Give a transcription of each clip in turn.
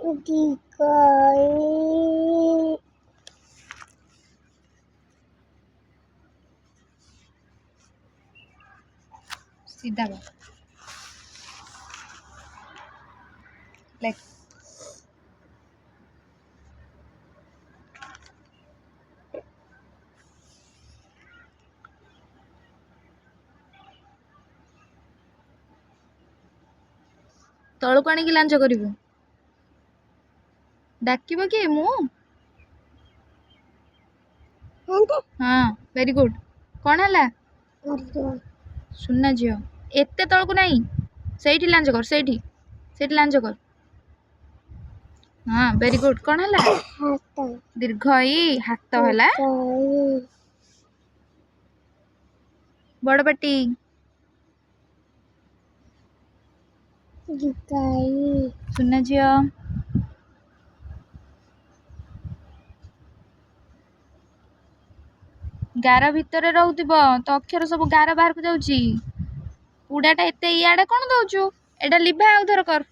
दिखाई सीधा लेख तलू आण लांच करू डाक कि मु हाँ वेरी गुड कौन है सुना झील एत तलू ना से लांच कर से लांच कर हाँ वेरी गुड कौन है दीर्घ ई हाथ है बड़ पाटी सुना झील गार भितर रोथ तो अक्षर सब गार बाहर को जाऊँगी पुड़ाटा एत इे कौन दौचु एटा लिभा आउ थर कर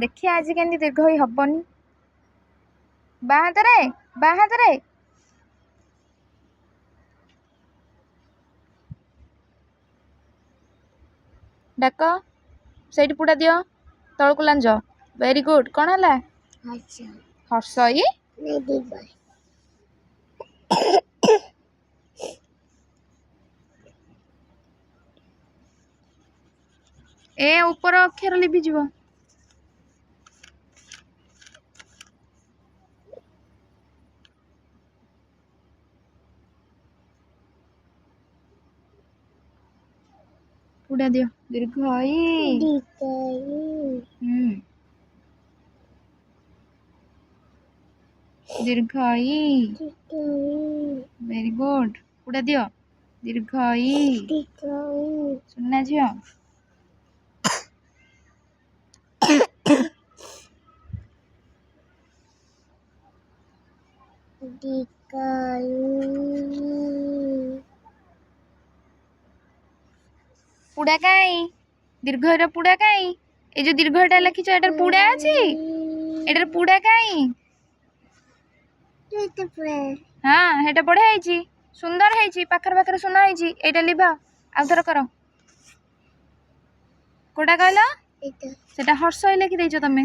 देखिए आज के दीर्घ हबनी बाहात डाक से पुड़ा दियो तल को लांज वेरी गुड कौन है हर्ष ए ऊपर अक्षर लिभि जीव पुड़ा दियो दीर्घ ई दीर्घ ई वेरी गुड पुड़ा दियो दीर्घ ई सुना झील पुड़ा कई दीर्घ पुड़ा कई ये जो दीर्घटा लिखिच एटार पुड़ा अछि एटार पुड़ा कई हाँ हेटा बढ़िया है सुंदर है पाखर पाखर सुना है एटा लिभा आउथर कर कोटा कहला सेटा हर्ष लिखि देइछ तमे